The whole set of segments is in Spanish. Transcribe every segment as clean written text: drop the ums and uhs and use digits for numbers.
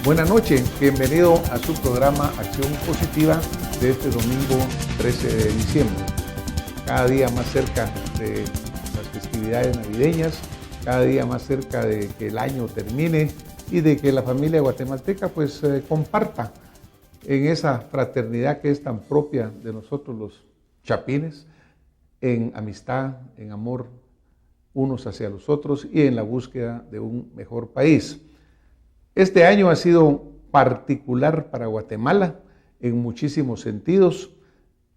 Buenas noches, bienvenido a su programa Acción Positiva de este domingo 13 de diciembre. Cada día más cerca de las festividades navideñas, cada día más cerca de que el año termine y de que la familia guatemalteca pues comparta en esa fraternidad que es tan propia de nosotros los chapines, en amistad, en amor unos hacia los otros y en la búsqueda de un mejor país. Este año ha sido particular para Guatemala en muchísimos sentidos,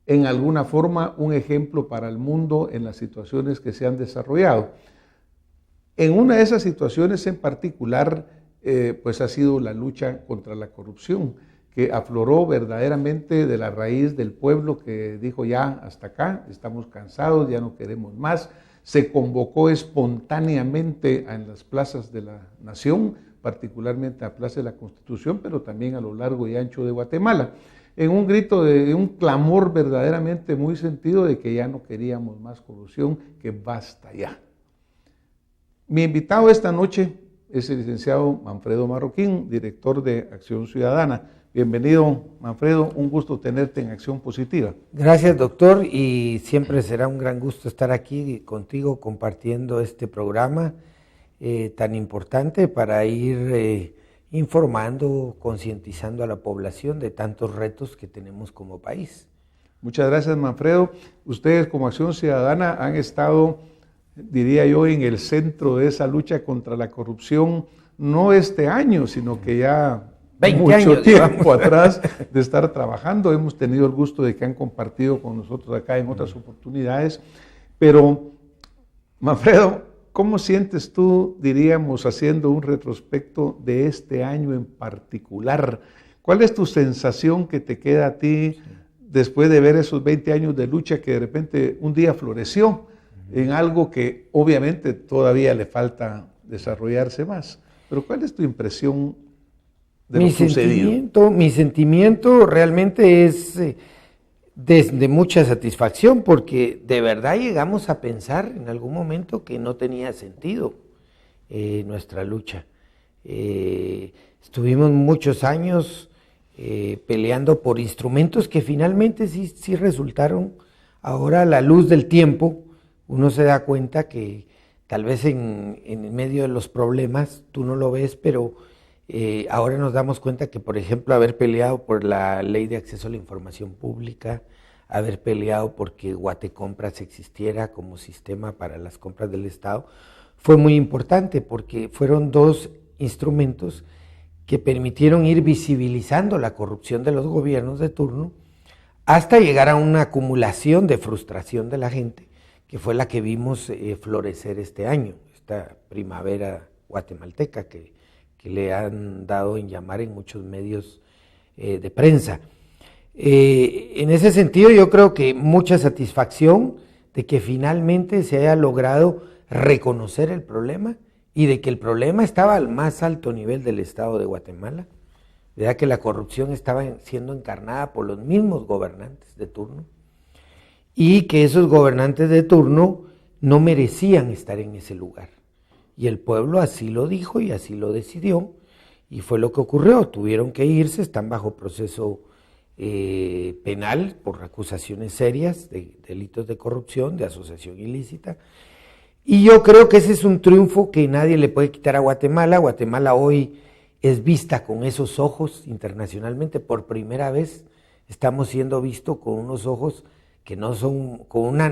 en alguna forma un ejemplo para el mundo en las situaciones que se han desarrollado. En una de esas situaciones en particular, pues ha sido la lucha contra la corrupción, que afloró verdaderamente de la raíz del pueblo que dijo ya hasta acá, estamos cansados, ya no queremos más. Se convocó espontáneamente en las plazas de la nación, particularmente a Plaza de la Constitución, pero también a lo largo y ancho de Guatemala, en un grito de un clamor verdaderamente muy sentido de que ya no queríamos más corrupción, que basta ya. Mi invitado esta noche es el licenciado Manfredo Marroquín, director de Acción Ciudadana. Bienvenido, Manfredo, un gusto tenerte en Acción Positiva. Gracias, doctor, y siempre será un gran gusto estar aquí contigo compartiendo este programa tan importante para ir informando, concientizando a la población de tantos retos que tenemos como país. Muchas gracias, Manfredo. Ustedes como Acción Ciudadana han estado, diría yo, en el centro de esa lucha contra la corrupción, no este año, sino que ya 20 mucho años, tiempo atrás de estar trabajando. Hemos tenido el gusto de que han compartido con nosotros acá en otras oportunidades. Pero, Manfredo, ¿cómo sientes tú, diríamos, haciendo un retrospecto de este año en particular? ¿Cuál es tu sensación que te queda a ti después de ver esos 20 años de lucha que de repente un día floreció en algo que obviamente todavía le falta desarrollarse más? Pero ¿cuál es tu impresión de lo sucedido? Mi sentimiento realmente es de mucha satisfacción, porque de verdad llegamos a pensar en algún momento que no tenía sentido nuestra lucha. Estuvimos muchos años peleando por instrumentos que finalmente sí resultaron. Ahora, a la luz del tiempo, uno se da cuenta que tal vez en medio de los problemas tú no lo ves, pero ahora nos damos cuenta que, por ejemplo, haber peleado por la ley de acceso a la información pública, haber peleado porque Guatecompras existiera como sistema para las compras del Estado, fue muy importante porque fueron dos instrumentos que permitieron ir visibilizando la corrupción de los gobiernos de turno hasta llegar a una acumulación de frustración de la gente, que fue la que vimos florecer este año, esta primavera guatemalteca que le han dado en llamar en muchos medios de prensa. En ese sentido, yo creo que mucha satisfacción de que finalmente se haya logrado reconocer el problema y de que el problema estaba al más alto nivel del Estado de Guatemala, ¿verdad? Que la corrupción estaba siendo encarnada por los mismos gobernantes de turno y que esos gobernantes de turno no merecían estar en ese lugar. Y el pueblo así lo dijo y así lo decidió, y fue lo que ocurrió. Tuvieron que irse, están bajo proceso penal por acusaciones serias de delitos de corrupción, de asociación ilícita. Y yo creo que ese es un triunfo que nadie le puede quitar a Guatemala. Guatemala hoy es vista con esos ojos internacionalmente. Por primera vez estamos siendo vistos con unos ojos que no son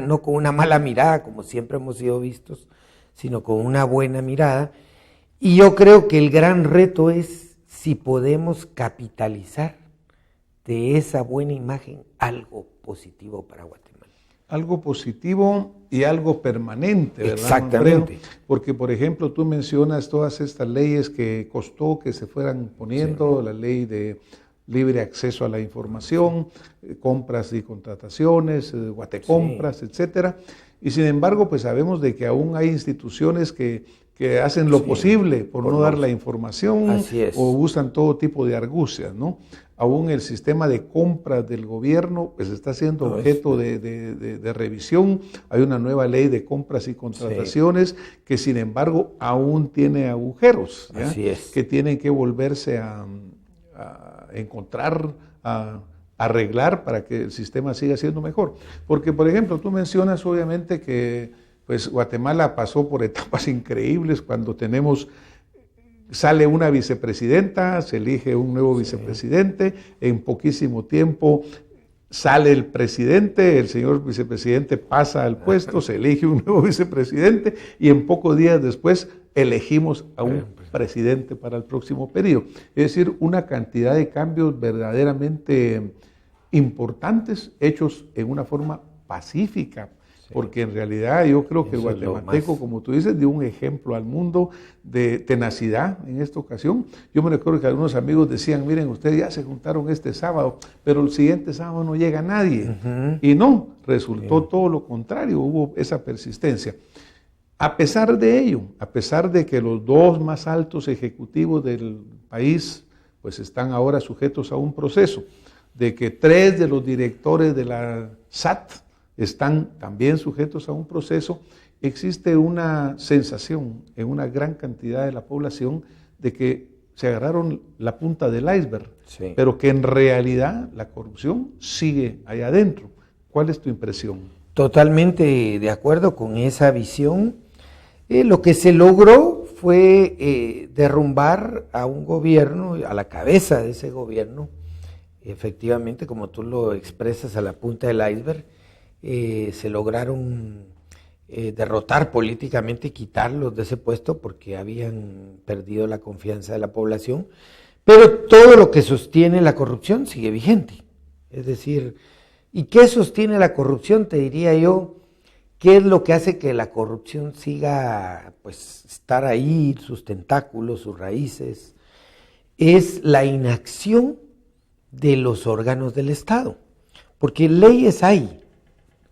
no con una mala mirada, como siempre hemos sido vistos, sino con una buena mirada. Y yo creo que el gran reto es si podemos capitalizar de esa buena imagen algo positivo para Guatemala. Algo positivo y algo permanente, ¿verdad? Exactamente. Manfredo? Porque, por ejemplo, tú mencionas todas estas leyes que costó que se fueran poniendo, sí. La ley de libre acceso a la información, compras y contrataciones, Guatecompras, sí. Etcétera. Y sin embargo, pues sabemos de que aún hay instituciones que que hacen lo posible por no dar la información, Así es. o usan todo tipo de argucias, ¿no? Aún el sistema de compras del gobierno pues está siendo objeto de revisión. Hay una nueva ley de compras y contrataciones que sin embargo aún tiene agujeros, ¿ya? Así es. Que tienen que volverse a encontrar, a arreglar para que el sistema siga siendo mejor. Porque, por ejemplo, tú mencionas obviamente que pues Guatemala pasó por etapas increíbles cuando sale una vicepresidenta, se elige un nuevo vicepresidente, en poquísimo tiempo sale el presidente, el señor vicepresidente pasa al puesto, se elige un nuevo vicepresidente y en pocos días después elegimos a un presidente para el próximo periodo. Es decir, una cantidad de cambios verdaderamente importantes hechos en una forma pacífica. Porque en realidad yo creo que el guatemalteco, como tú dices, dio un ejemplo al mundo de tenacidad en esta ocasión. Yo me recuerdo que algunos amigos decían, miren, ustedes ya se juntaron este sábado, pero el siguiente sábado no llega nadie. Y no, resultó todo lo contrario, hubo esa persistencia. A pesar de ello, a pesar de que los dos más altos ejecutivos del país pues están ahora sujetos a un proceso, de que 3 de los directores de la SAT están también sujetos a un proceso, existe una sensación en una gran cantidad de la población de que se agarraron la punta del iceberg, pero que en realidad la corrupción sigue allá adentro. ¿Cuál es tu impresión? Totalmente de acuerdo con esa visión. Lo que se logró fue derrumbar a un gobierno, a la cabeza de ese gobierno, efectivamente, como tú lo expresas, a la punta del iceberg. Se lograron derrotar políticamente y quitarlos de ese puesto porque habían perdido la confianza de la población, pero todo lo que sostiene la corrupción sigue vigente. Es decir, ¿y qué sostiene la corrupción? Te diría yo, ¿qué es lo que hace que la corrupción siga pues estar ahí, sus tentáculos, sus raíces? Es la inacción de los órganos del Estado, porque leyes hay.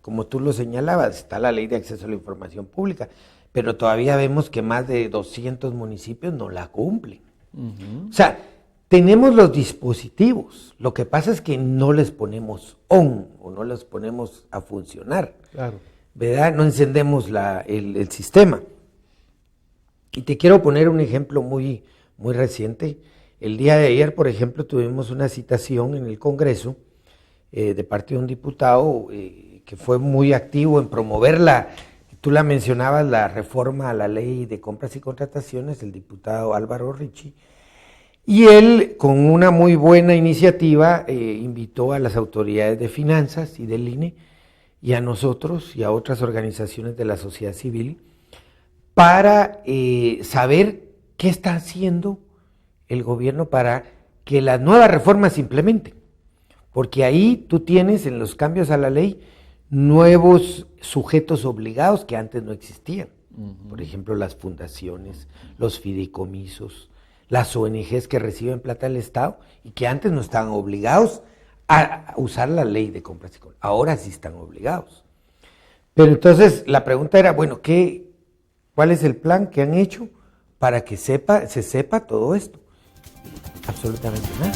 Como tú lo señalabas, está la ley de acceso a la información pública, pero todavía vemos que más de 200 municipios no la cumplen. O sea, tenemos los dispositivos, lo que pasa es que no les ponemos on o no les ponemos a funcionar, ¿verdad? No encendemos el sistema. Y te quiero poner un ejemplo muy reciente. El día de ayer, por ejemplo, tuvimos una citación en el Congreso de parte de un diputado que fue muy activo en promover tú la mencionabas, la reforma a la ley de compras y contrataciones, el diputado Álvaro Richie, y él, con una muy buena iniciativa, invitó a las autoridades de finanzas y del INE, y a nosotros y a otras organizaciones de la sociedad civil, para saber qué está haciendo el gobierno para que las nuevas reformas se implementen. Porque ahí tú tienes en los cambios a la ley nuevos sujetos obligados que antes no existían. Por ejemplo, las fundaciones, los fideicomisos, las ONGs que reciben plata del Estado y que antes no estaban obligados a usar la ley de compras y contrataciones. Ahora sí están obligados. Pero entonces la pregunta era, bueno, ¿cuál es el plan que han hecho para que se sepa todo esto? Absolutamente nada.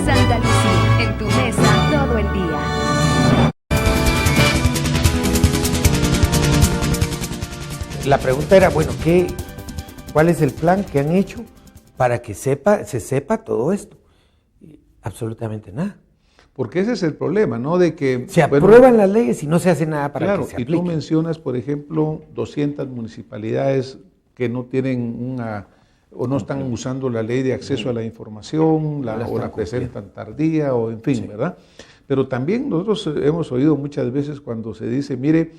Santa Lucía, en tu mesa todo el día. La pregunta era, bueno, ¿cuál es el plan que han hecho para que se sepa todo esto? Absolutamente nada. Porque ese es el problema, ¿no? De que se aprueban las leyes y no se hace nada para que se apliquen. Y tú mencionas, por ejemplo, 200 municipalidades que no tienen o no están usando la ley de acceso a la información, o la presentan tardía, o en fin, ¿verdad? Pero también nosotros hemos oído muchas veces cuando se dice, mire,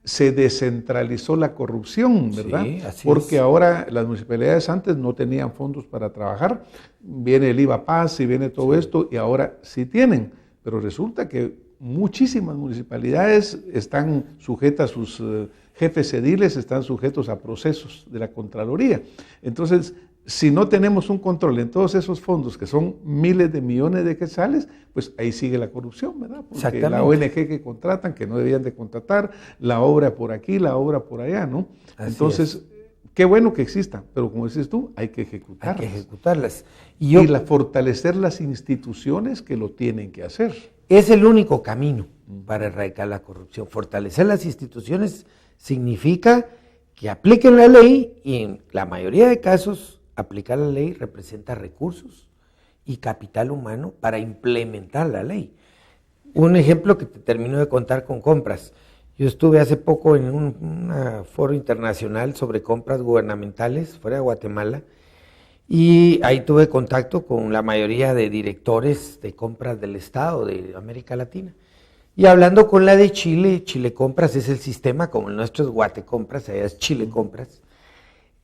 se descentralizó la corrupción, ¿verdad? Sí, así porque es. Ahora las municipalidades antes no tenían fondos para trabajar, viene el IVA Paz y viene todo esto, y ahora sí tienen, pero resulta que muchísimas municipalidades están sujetas a sus jefes ediles están sujetos a procesos de la Contraloría. Entonces, si no tenemos un control en todos esos fondos, que son miles de millones de quetzales, pues ahí sigue la corrupción, ¿verdad? Porque la ONG que contratan, que no debían de contratar, la obra por aquí, la obra por allá, ¿no? Así Entonces, es. qué bueno que exista, pero como dices tú, hay que ejecutarlas. Hay que ejecutarlas. Y fortalecer las instituciones que lo tienen que hacer. Es el único camino para erradicar la corrupción. Fortalecer las instituciones significa que apliquen la ley y en la mayoría de casos aplicar la ley representa recursos y capital humano para implementar la ley. Un ejemplo que te termino de contar con compras. Yo estuve hace poco en un foro internacional sobre compras gubernamentales fuera de Guatemala y ahí tuve contacto con la mayoría de directores de compras del Estado de América Latina. Y hablando con la de Chile, Chile Compras es el sistema, como el nuestro es Guate Compras, allá es Chile Compras.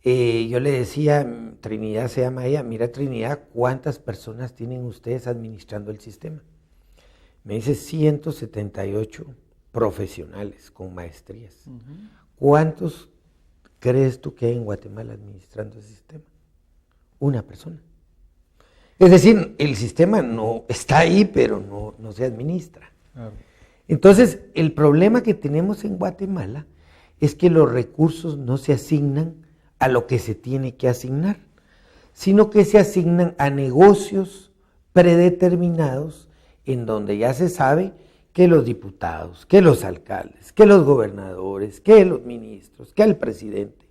Yo le decía, Trinidad se llama ella, mira Trinidad, ¿cuántas personas tienen ustedes administrando el sistema? Me dice 178 profesionales con maestrías. ¿Cuántos crees tú que hay en Guatemala administrando el sistema? Una persona. Es decir, el sistema no está ahí, pero no se administra. Claro. Entonces, el problema que tenemos en Guatemala es que los recursos no se asignan a lo que se tiene que asignar, sino que se asignan a negocios predeterminados en donde ya se sabe que los diputados, que los alcaldes, que los gobernadores, que los ministros, que el presidente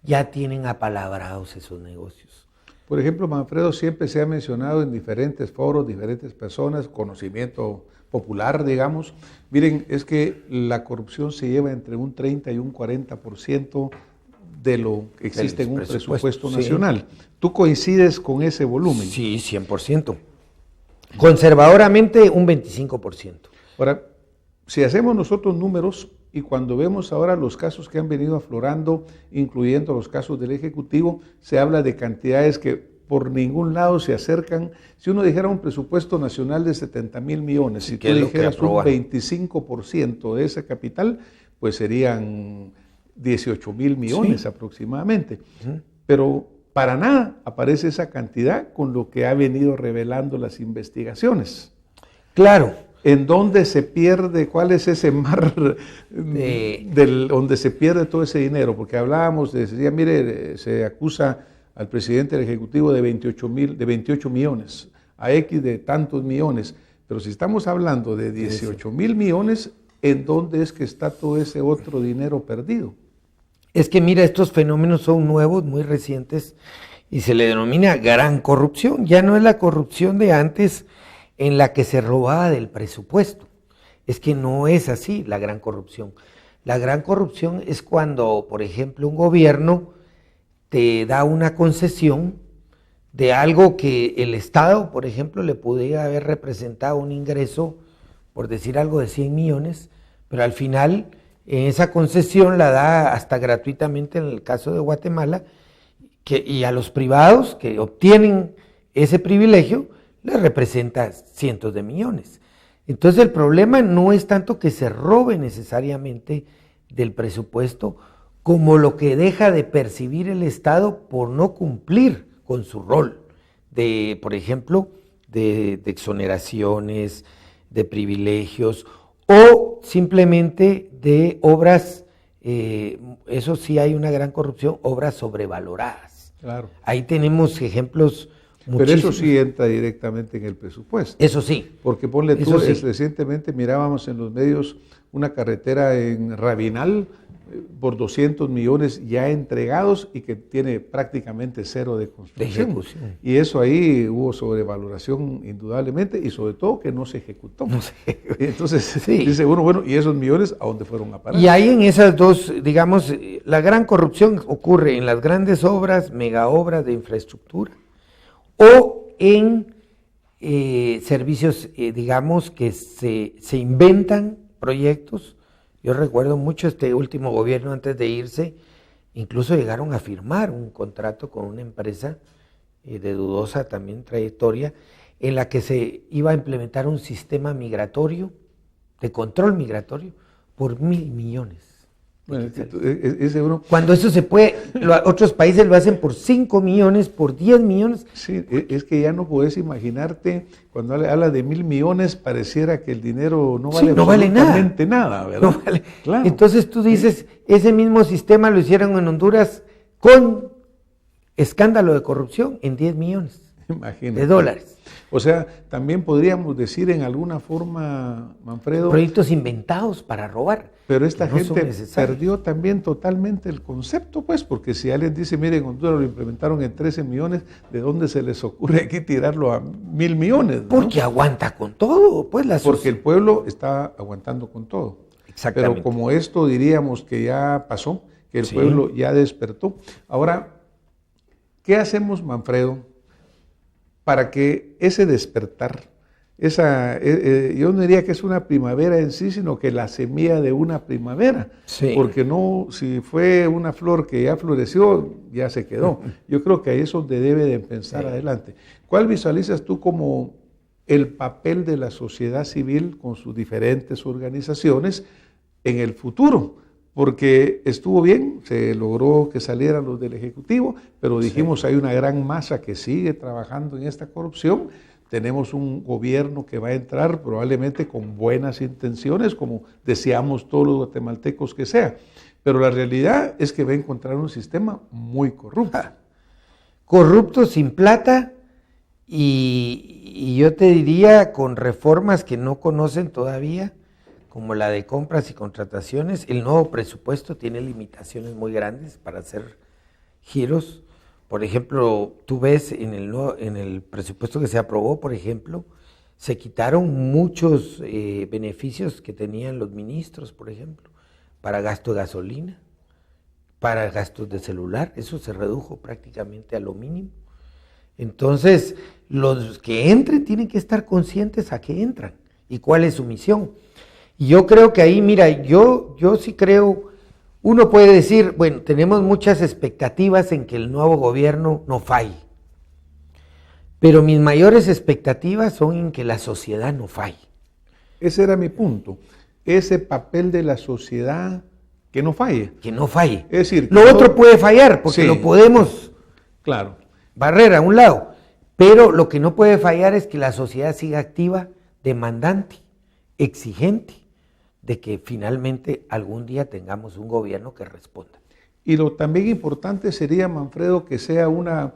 ya tienen apalabrados esos negocios. Por ejemplo, Manfredo, siempre se ha mencionado en diferentes foros, diferentes personas, conocimiento popular, digamos. Miren, es que la corrupción se lleva entre un 30 y un 40% de lo que existe en un presupuesto nacional. Sí. ¿Tú coincides con ese volumen? Sí, 100%. Conservadoramente, un 25%. Ahora, si hacemos nosotros números y cuando vemos ahora los casos que han venido aflorando, incluyendo los casos del Ejecutivo, se habla de cantidades que por ningún lado se acercan. Si uno dijera un presupuesto nacional de 70,000 millones, si tú dijeras un 25% de ese capital, pues serían 18,000 millones aproximadamente. Pero para nada aparece esa cantidad con lo que ha venido revelando las investigaciones. Claro. ¿En dónde se pierde? ¿Cuál es ese mar donde se pierde todo ese dinero? Porque hablábamos, decía, mire, se acusa al presidente del Ejecutivo de 28 millones, a X de tantos millones, pero si estamos hablando de 18,000 millones, ¿en dónde es que está todo ese otro dinero perdido? Es que mira, estos fenómenos son nuevos, muy recientes, y se le denomina gran corrupción. Ya no es la corrupción de antes en la que se robaba del presupuesto. Es que no es así la gran corrupción. La gran corrupción es cuando, por ejemplo, un gobierno te da una concesión de algo que el Estado, por ejemplo, le pudiera haber representado un ingreso, por decir algo, de 100 millones, pero al final esa concesión la da hasta gratuitamente en el caso de Guatemala, y a los privados que obtienen ese privilegio les representa cientos de millones. Entonces el problema no es tanto que se robe necesariamente del presupuesto, como lo que deja de percibir el Estado por no cumplir con su rol de, por ejemplo, de exoneraciones, de privilegios o simplemente de obras, eso sí hay una gran corrupción, obras sobrevaloradas. Claro. Ahí tenemos ejemplos muchísimos. Pero eso sí entra directamente en el presupuesto. Eso sí. Porque ponle tú, recientemente mirábamos en los medios una carretera en Rabinal por 200 millones ya entregados y que tiene prácticamente cero de construcción. Y eso ahí hubo sobrevaloración indudablemente y sobre todo que no se ejecutó. Entonces dice uno, bueno, ¿y esos millones a dónde fueron a parar? Y ahí en esas dos, digamos, la gran corrupción ocurre en las grandes obras, mega obras de infraestructura o en servicios, digamos, que se inventan proyectos. Yo recuerdo mucho este último gobierno antes de irse, incluso llegaron a firmar un contrato con una empresa de dudosa también trayectoria, en la que se iba a implementar un sistema migratorio, de control migratorio, por 1,000 millones. Bueno, ese uno, Cuando eso se puede, otros países lo hacen por 5 millones, por 10 millones. sí, es que ya no puedes imaginarte, cuando habla de 1.000 millones, pareciera que el dinero no vale, Sí, no vale absolutamente nada, ¿verdad? No vale. Claro. Entonces tú dices, ese mismo sistema lo hicieron en Honduras con escándalo de corrupción en 10 millones Imagínate. de dólares. O sea, también podríamos decir en alguna forma, Manfredo, Proyectos inventados para robar. pero esta que no son gente necesarios. perdió también totalmente el concepto, pues, porque si alguien dice, miren, en Honduras lo implementaron en 13 millones, ¿de dónde se les ocurre aquí tirarlo a 1.000 millones? ¿no? Porque aguanta con todo, pues Porque el pueblo está aguantando con todo. Exactamente. Pero como esto diríamos que ya pasó, que el Sí. pueblo ya despertó. Ahora, ¿qué hacemos, Manfredo, para que ese despertar, yo no diría que es una primavera en sí, sino que la semilla de una primavera? Sí. Porque no, si fue una flor que ya floreció, ya se quedó. Yo creo que ahí es donde debe de pensar adelante. ¿Cuál visualizas tú como el papel de la sociedad civil con sus diferentes organizaciones en el futuro? Porque estuvo bien, se logró que salieran los del Ejecutivo, pero dijimos hay una gran masa que sigue trabajando en esta corrupción. Tenemos un gobierno que va a entrar probablemente con buenas intenciones, como deseamos todos los guatemaltecos que sea. Pero la realidad es que va a encontrar un sistema muy corrupto. Corrupto, sin plata y yo te diría con reformas que no conocen todavía, como la de compras y contrataciones. El nuevo presupuesto tiene limitaciones muy grandes para hacer giros. Por ejemplo, tú ves en el presupuesto que se aprobó, por ejemplo, se quitaron muchos beneficios que tenían los ministros, por ejemplo, para gasto de gasolina, para gastos de celular. Eso se redujo prácticamente a lo mínimo. Entonces, los que entren tienen que estar conscientes a qué entran y cuál es su misión. Y yo creo que ahí, mira, yo sí creo, uno puede decir, bueno, tenemos muchas expectativas en que el nuevo gobierno no falle, pero mis mayores expectativas son en que la sociedad no falle. Ese era mi punto, ese papel de la sociedad que no falle. Que no falle. Es decir, lo otro puede fallar, porque sí, lo podemos claro. barrer a un lado, pero lo que no puede fallar es que la sociedad siga activa, demandante, exigente, de que finalmente algún día tengamos un gobierno que responda. Y lo también importante sería, Manfredo, que sea una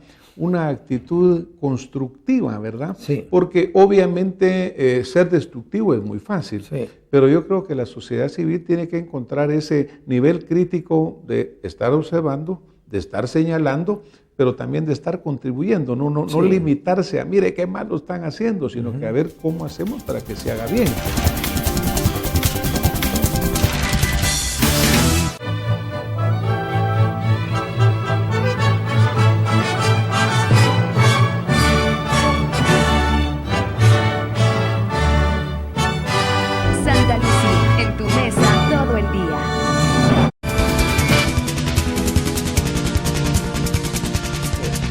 actitud constructiva, ¿verdad? Sí. Porque obviamente ser destructivo es muy fácil, Sí. pero yo creo que la sociedad civil tiene que encontrar ese nivel crítico de estar observando, de estar señalando, pero también de estar contribuyendo, no Sí. limitarse a, mire qué mal lo están haciendo, sino que a ver cómo hacemos para que se haga bien. Santa Lucía, en tu mesa todo el día.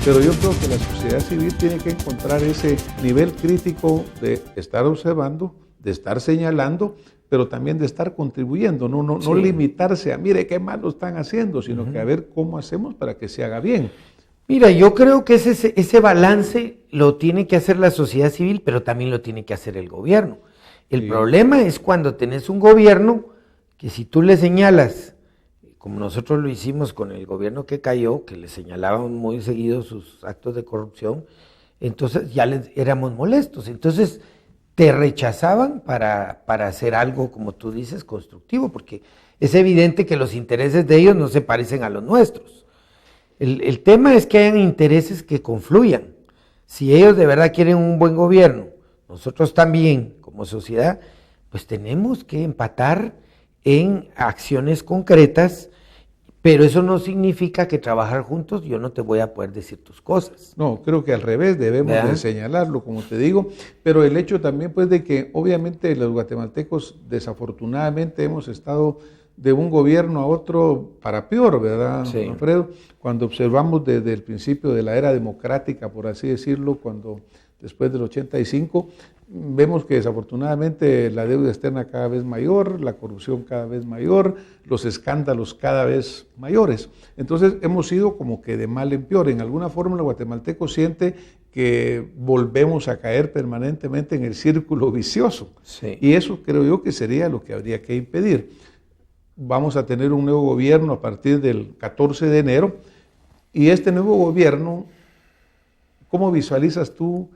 Pero yo creo que la sociedad civil tiene que encontrar ese nivel crítico de estar observando, de estar señalando, pero también de estar contribuyendo, no Sí. limitarse a, mire qué mal lo están haciendo, sino que a ver cómo hacemos para que se haga bien. Mira, yo creo que ese balance lo tiene que hacer la sociedad civil, pero también lo tiene que hacer el gobierno. El Sí. problema es cuando tenés un gobierno que si tú le señalas, como nosotros lo hicimos con el gobierno que cayó, que le señalaban muy seguido sus actos de corrupción, entonces ya éramos molestos. Entonces te rechazaban para hacer algo, como tú dices, constructivo, porque es evidente que los intereses de ellos no se parecen a los nuestros. El tema es que hayan intereses que confluyan. Si ellos de verdad quieren un buen gobierno, nosotros también, como sociedad, pues tenemos que empatar en acciones concretas, pero eso no significa que trabajar juntos yo no te voy a poder decir tus cosas. No, creo que al revés, debemos ¿Verdad? de señalarlo, como te digo, pero el hecho también pues de que obviamente los guatemaltecos desafortunadamente hemos estado de un gobierno a otro para peor, ¿verdad, Sí. Alfredo? Cuando observamos desde el principio de la era democrática, por así decirlo, cuando después del 85, vemos que desafortunadamente la deuda externa cada vez mayor, la corrupción cada vez mayor, los escándalos cada vez mayores. Entonces hemos ido como que de mal en peor. En alguna forma el guatemalteco siente que volvemos a caer permanentemente en el círculo vicioso. Sí. Y eso creo yo que sería lo que habría que impedir. Vamos a tener un nuevo gobierno a partir del 14 de enero y este nuevo gobierno, ¿cómo visualizas tú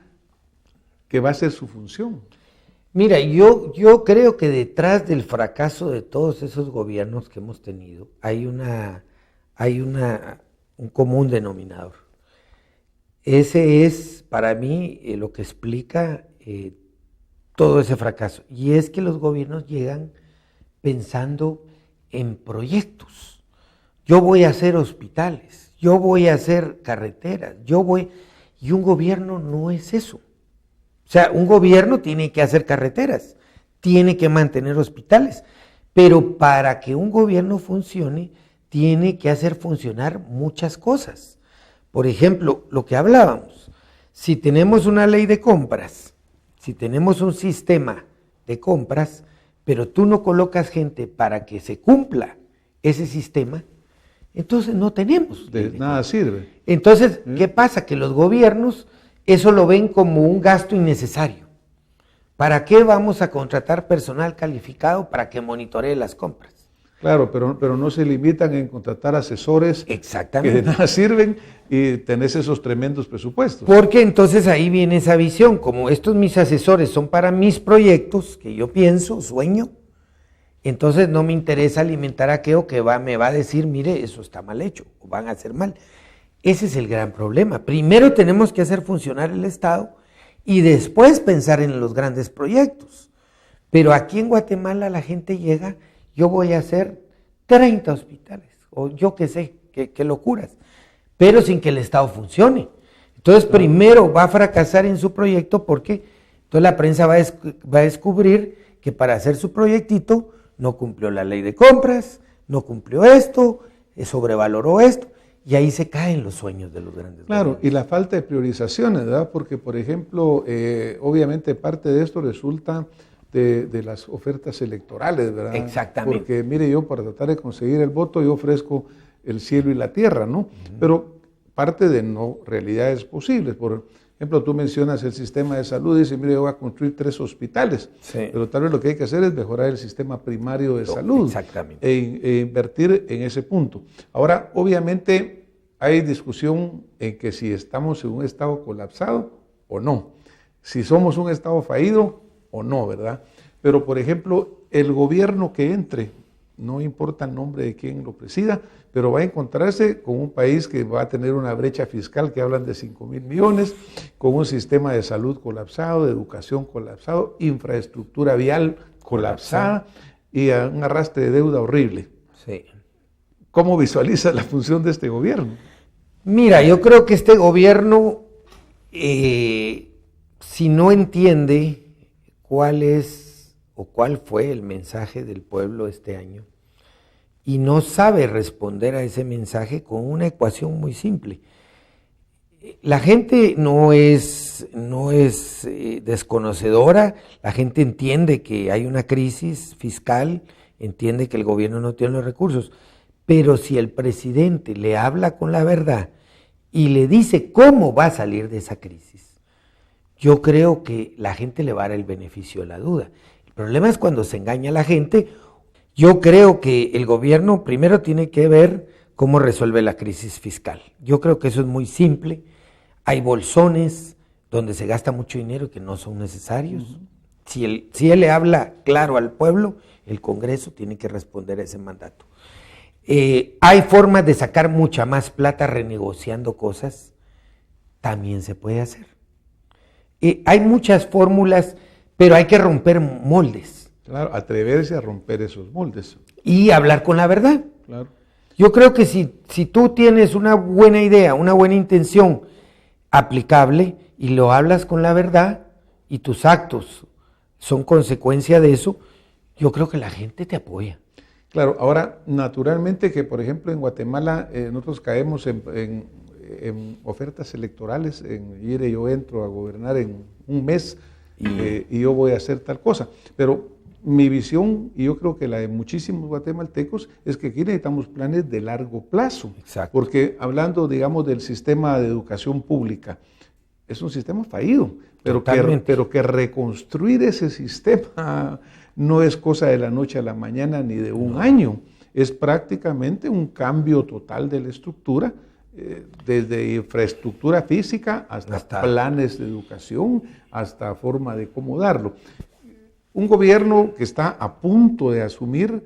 que va a ser su función? Mira, yo creo que detrás del fracaso de todos esos gobiernos que hemos tenido hay un común denominador. Ese es para mí lo que explica todo ese fracaso. Y es que los gobiernos llegan pensando en proyectos. Yo voy a hacer hospitales, yo voy a hacer carreteras, y un gobierno no es eso. O sea, un gobierno tiene que hacer carreteras, tiene que mantener hospitales, pero para que un gobierno funcione, tiene que hacer funcionar muchas cosas. Por ejemplo, lo que hablábamos, si tenemos una ley de compras, si tenemos un sistema de compras, pero tú no colocas gente para que se cumpla ese sistema, entonces no tenemos. De nada sirve. Entonces, ¿qué pasa? Que los gobiernos eso lo ven como un gasto innecesario. ¿Para qué vamos a contratar personal calificado para que monitoree las compras? Claro, pero no se limitan en contratar asesores Exactamente. que de nada sirven y tenés esos tremendos presupuestos. Porque entonces ahí viene esa visión, como estos mis asesores son para mis proyectos, que yo pienso, sueño, entonces no me interesa alimentar a aquello que me va a decir, mire, eso está mal hecho, o van a hacer mal. Ese es el gran problema. Primero tenemos que hacer funcionar el Estado y después pensar en los grandes proyectos. Pero aquí en Guatemala la gente llega, yo voy a hacer 30 hospitales, o yo qué sé, qué locuras, pero sin que el Estado funcione. Entonces primero va a fracasar en su proyecto porque entonces la prensa va a descubrir que para hacer su proyectito no cumplió la ley de compras, no cumplió esto, sobrevaloró esto. Y ahí se caen los sueños de los grandes Claro, gobiernos. y la falta de priorizaciones, ¿verdad? Porque, por ejemplo, obviamente parte de esto resulta de las ofertas electorales, ¿verdad? Exactamente. Porque, mire, yo para tratar de conseguir el voto, yo ofrezco el cielo y la tierra, ¿no? Pero parte de no realidades posibles. Por ejemplo, tú mencionas el sistema de salud y dices, mire, yo voy a construir 3 hospitales. Sí. Pero tal vez lo que hay que hacer es mejorar el sistema primario de salud. Exactamente. E invertir en ese punto. Ahora, obviamente, hay discusión en que si estamos en un estado colapsado o no, si somos un estado fallido o no, ¿verdad? Pero, por ejemplo, el gobierno que entre, no importa el nombre de quien lo presida, pero va a encontrarse con un país que va a tener una brecha fiscal que hablan de 5,000 millones, con un sistema de salud colapsado, de educación colapsado, infraestructura vial colapsada y un arrastre de deuda horrible. Sí. ¿Cómo visualizas la función de este gobierno? Mira, yo creo que este gobierno, si no entiende cuál es o cuál fue el mensaje del pueblo este año, y no sabe responder a ese mensaje con una ecuación muy simple. La gente no es desconocedora, la gente entiende que hay una crisis fiscal, entiende que el gobierno no tiene los recursos, pero si el presidente le habla con la verdad y le dice cómo va a salir de esa crisis, yo creo que la gente le va a dar el beneficio de la duda. El problema es cuando se engaña a la gente. Yo creo que el gobierno primero tiene que ver cómo resuelve la crisis fiscal. Yo creo que eso es muy simple. Hay bolsones donde se gasta mucho dinero que no son necesarios. Si él le habla claro al pueblo, el Congreso tiene que responder a ese mandato. Hay formas de sacar mucha más plata renegociando cosas, también se puede hacer. Hay muchas fórmulas, pero hay que romper moldes. Claro, atreverse a romper esos moldes. Y hablar con la verdad. Claro. Yo creo que si tú tienes una buena idea, una buena intención aplicable y lo hablas con la verdad y tus actos son consecuencia de eso, yo creo que la gente te apoya. Claro, ahora naturalmente que por ejemplo en Guatemala nosotros caemos en en ofertas electorales, mire, yo entro a gobernar en un mes y yo voy a hacer tal cosa. Pero mi visión, y yo creo que la de muchísimos guatemaltecos, es que aquí necesitamos planes de largo plazo. Exacto. Porque hablando, digamos, del sistema de educación pública, es un sistema fallido, pero que reconstruir ese sistema no es cosa de la noche a la mañana ni de un año. Es prácticamente un cambio total de la estructura, desde infraestructura física hasta planes de educación, hasta forma de cómo darlo. Un gobierno que está a punto de asumir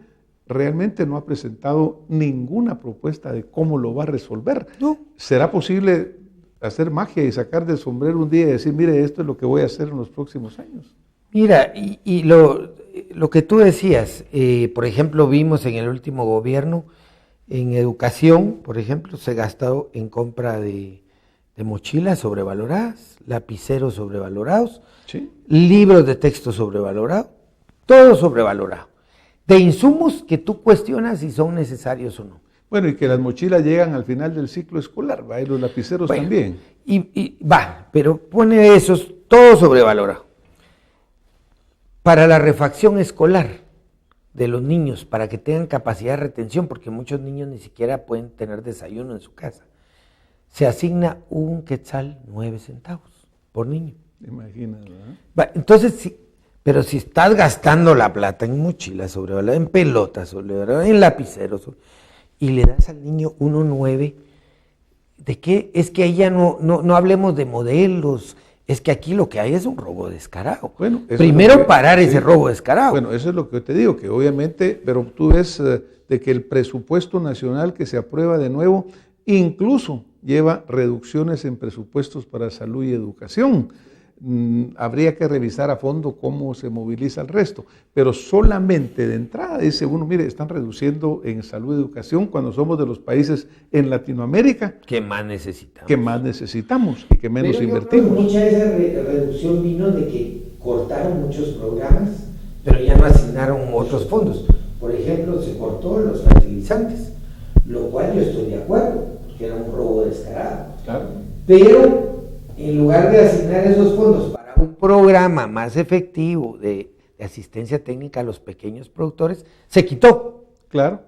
realmente no ha presentado ninguna propuesta de cómo lo va a resolver. No. ¿Será posible hacer magia y sacar del sombrero un día y decir, mire, esto es lo que voy a hacer en los próximos años? Mira, y lo que tú decías, por ejemplo, vimos en el último gobierno, en educación, por ejemplo, se gastó en compra de mochilas sobrevaloradas, lapiceros sobrevalorados, ¿Sí? libros de texto sobrevalorados, todo sobrevalorado, de insumos que tú cuestionas si son necesarios o no. Bueno, y que las mochilas llegan al final del ciclo escolar, ¿va? Y los lapiceros también. Pero pone esos, todo sobrevalorado. Para la refacción escolar de los niños, para que tengan capacidad de retención, porque muchos niños ni siquiera pueden tener desayuno en su casa, se asigna 1 quetzal 9 centavos por niño. Imagínate, ¿verdad? Entonces, sí, pero si estás gastando la plata en mochilas sobrevaloradas, en pelotas sobrevaloradas, en lapiceros, y le das al niño 1.9, ¿de qué? Es que ahí ya no hablemos de modelos, es que aquí lo que hay es un robo descarado. Bueno, primero parar ese robo descarado. Bueno, eso es lo que yo te digo, que obviamente, pero tú ves de que el presupuesto nacional que se aprueba de nuevo, incluso lleva reducciones en presupuestos para salud y educación. Habría que revisar a fondo cómo se moviliza el resto, pero solamente de entrada dice uno, mire, están reduciendo en salud y educación cuando somos de los países en Latinoamérica que más necesitamos y que menos invertimos. Mucha de esa reducción vino de que cortaron muchos programas, pero ya no asignaron otros fondos. Por ejemplo, se cortó los fertilizantes, lo cual yo estoy de acuerdo, porque era un robo descarado. Claro. Pero en lugar de asignar esos fondos para un programa más efectivo de asistencia técnica a los pequeños productores, se quitó. Claro,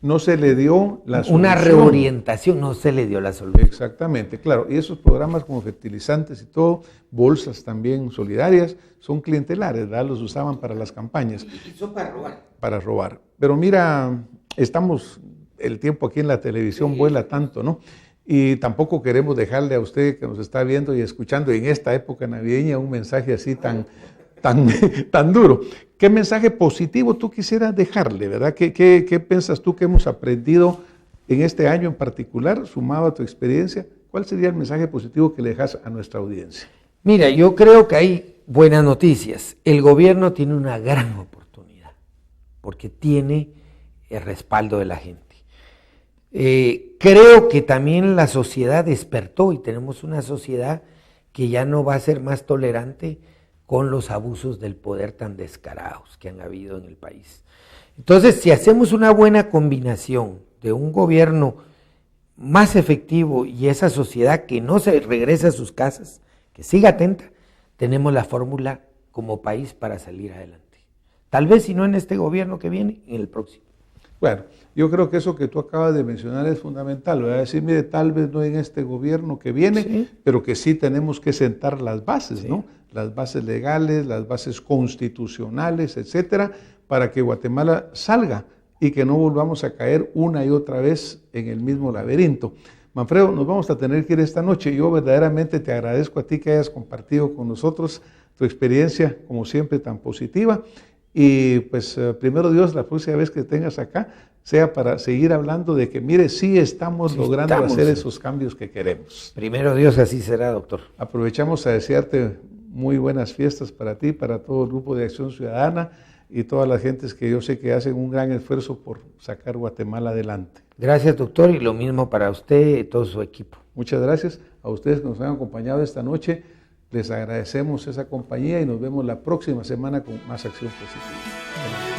no se le dio la solución. Una reorientación, no se le dio la solución. Exactamente, claro. Y esos programas como fertilizantes y todo, bolsas también solidarias, son clientelares, ¿verdad? Los usaban para las campañas. Y son para robar. Para robar. Pero mira, el tiempo aquí en la televisión vuela tanto, ¿no? Y tampoco queremos dejarle a usted que nos está viendo y escuchando en esta época navideña un mensaje así tan duro. ¿Qué mensaje positivo tú quisieras dejarle, verdad? ¿Qué piensas tú que hemos aprendido en este año en particular, sumado a tu experiencia? ¿Cuál sería el mensaje positivo que le dejas a nuestra audiencia? Mira, yo creo que hay buenas noticias. El gobierno tiene una gran oportunidad, porque tiene el respaldo de la gente. Creo que también la sociedad despertó y tenemos una sociedad que ya no va a ser más tolerante con los abusos del poder tan descarados que han habido en el país. Entonces, si hacemos una buena combinación de un gobierno más efectivo y esa sociedad que no se regrese a sus casas, que siga atenta, tenemos la fórmula como país para salir adelante. Tal vez si no en este gobierno que viene, en el próximo. Bueno, yo creo que eso que tú acabas de mencionar es fundamental. Voy a decir, mire, tal vez no en este gobierno que viene, sí, pero que sí tenemos que sentar las bases, sí, ¿no? Las bases legales, las bases constitucionales, etcétera, para que Guatemala salga y que no volvamos a caer una y otra vez en el mismo laberinto. Manfredo, nos vamos a tener que ir esta noche. Yo verdaderamente te agradezco a ti que hayas compartido con nosotros tu experiencia, como siempre, tan positiva. Y pues primero Dios, la próxima vez que tengas acá, sea para seguir hablando de que, mire, sí estamos logrando hacer esos cambios que queremos. Primero Dios, así será, doctor. Aprovechamos a desearte muy buenas fiestas para ti, para todo el grupo de Acción Ciudadana y todas las gentes que yo sé que hacen un gran esfuerzo por sacar Guatemala adelante. Gracias, doctor, y lo mismo para usted y todo su equipo. Muchas gracias a ustedes que nos han acompañado esta noche. Les agradecemos esa compañía y nos vemos la próxima semana con más Acción Positiva.